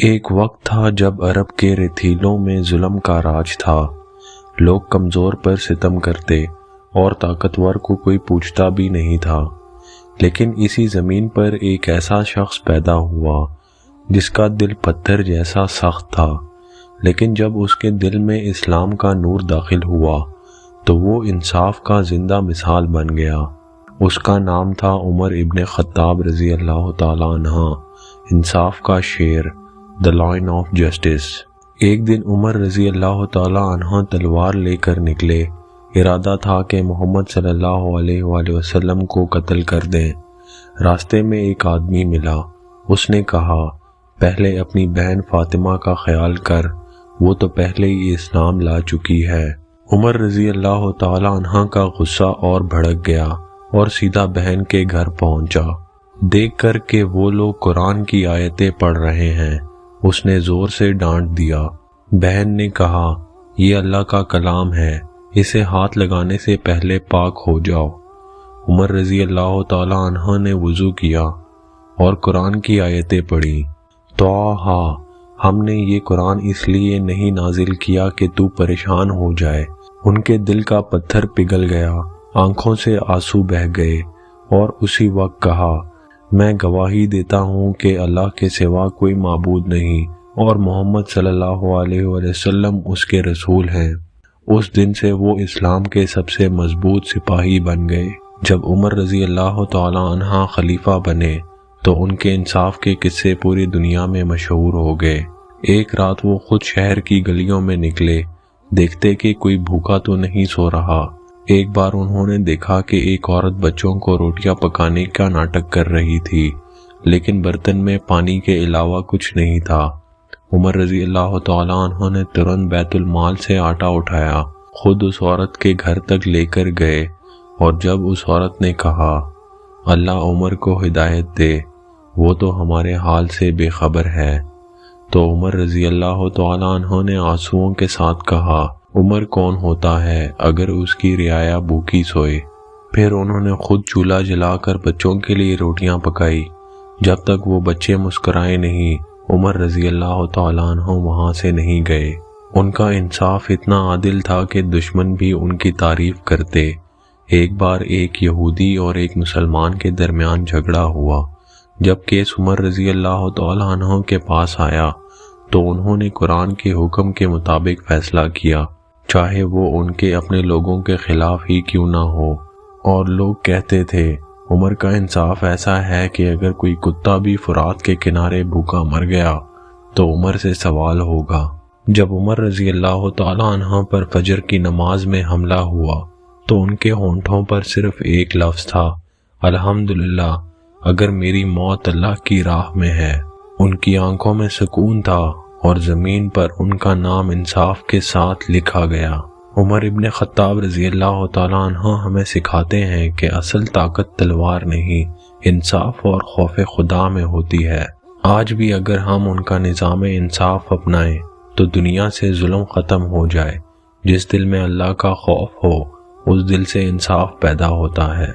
ایک وقت تھا جب عرب کے ریتھیلوں میں ظلم کا راج تھا۔ لوگ کمزور پر ستم کرتے اور طاقتور کو کوئی پوچھتا بھی نہیں تھا۔ لیکن اسی زمین پر ایک ایسا شخص پیدا ہوا جس کا دل پتھر جیسا سخت تھا، لیکن جب اس کے دل میں اسلام کا نور داخل ہوا تو وہ انصاف کا زندہ مثال بن گیا۔ اس کا نام تھا عمر ابن خطاب رضی اللہ تعالیٰ عنہ، انصاف کا شیر، دی لائن آف جسٹس۔ ایک دن عمر رضی اللہ تعالیٰ عنہ تلوار لے کر نکلے۔ ارادہ تھا کہ محمد صلی اللہ علیہ وآلہ وسلم کو قتل کر دیں۔ راستے میں ایک آدمی ملا۔ اس نے کہا، پہلے اپنی بہن فاطمہ کا خیال کر، وہ تو پہلے ہی اسلام لا چکی ہے۔ عمر رضی اللہ تعالیٰ عنہ کا غصہ اور بھڑک گیا اور سیدھا بہن کے گھر پہنچا۔ دیکھ کر کہ وہ لوگ قرآن کی آیتیں پڑھ رہے ہیں، اس نے زور سے ڈانٹ دیا۔ بہن نے کہا، یہ اللہ کا کلام ہے، اسے ہاتھ لگانے سے پہلے پاک ہو جاؤ۔ عمر رضی اللہ تعالیٰ عنہ نے وضو کیا اور قرآن کی آیتیں پڑھی۔ طٰہٰ، ہم نے یہ قرآن اس لیے نہیں نازل کیا کہ تو پریشان ہو جائے۔ ان کے دل کا پتھر پگھل گیا، آنکھوں سے آنسو بہہ گئے اور اسی وقت کہا، میں گواہی دیتا ہوں کہ اللہ کے سوا کوئی معبود نہیں اور محمد صلی اللہ علیہ وسلم اس کے رسول ہیں۔ اس دن سے وہ اسلام کے سب سے مضبوط سپاہی بن گئے۔ جب عمر رضی اللہ تعالیٰ عنہ خلیفہ بنے تو ان کے انصاف کے قصے پوری دنیا میں مشہور ہو گئے۔ ایک رات وہ خود شہر کی گلیوں میں نکلے، دیکھتے کہ کوئی بھوکا تو نہیں سو رہا۔ ایک بار انہوں نے دیکھا کہ ایک عورت بچوں کو روٹیاں پکانے کا ناٹک کر رہی تھی، لیکن برتن میں پانی کے علاوہ کچھ نہیں تھا۔ عمر رضی اللہ تعالیٰ عنہ نے ترنت بیت المال سے آٹا اٹھایا، خود اس عورت کے گھر تک لے کر گئے، اور جب اس عورت نے کہا، اللہ عمر کو ہدایت دے، وہ تو ہمارے حال سے بے خبر ہے، تو عمر رضی اللہ تعالیٰ عنہ نے آنسوؤں کے ساتھ کہا، عمر کون ہوتا ہے اگر اس کی رعایا بھوکی سوئے؟ پھر انہوں نے خود چولہا جلا کر بچوں کے لیے روٹیاں پکائی۔ جب تک وہ بچے مسکرائے نہیں، عمر رضی اللہ تعالیٰ عنہ وہاں سے نہیں گئے۔ ان کا انصاف اتنا عادل تھا کہ دشمن بھی ان کی تعریف کرتے۔ ایک بار ایک یہودی اور ایک مسلمان کے درمیان جھگڑا ہوا۔ جب کیس عمر رضی اللہ تعالیٰ عنہ کے پاس آیا تو انہوں نے قرآن کے حکم کے مطابق فیصلہ کیا، چاہے وہ ان کے اپنے لوگوں کے خلاف ہی کیوں نہ ہو۔ اور لوگ کہتے تھے، عمر کا انصاف ایسا ہے کہ اگر کوئی کتا بھی فرات کے کنارے بھوکا مر گیا تو عمر سے سوال ہوگا۔ جب عمر رضی اللہ تعالیٰ عنہ پر فجر کی نماز میں حملہ ہوا تو ان کے ہونٹوں پر صرف ایک لفظ تھا، الحمدللہ، اگر میری موت اللہ کی راہ میں ہے۔ ان کی آنکھوں میں سکون تھا اور زمین پر ان کا نام انصاف کے ساتھ لکھا گیا۔ عمر ابن خطاب رضی اللہ تعالیٰ عنہ ہمیں سکھاتے ہیں کہ اصل طاقت تلوار نہیں، انصاف اور خوف خدا میں ہوتی ہے۔ آج بھی اگر ہم ان کا نظام انصاف اپنائیں تو دنیا سے ظلم ختم ہو جائے۔ جس دل میں اللہ کا خوف ہو، اس دل سے انصاف پیدا ہوتا ہے۔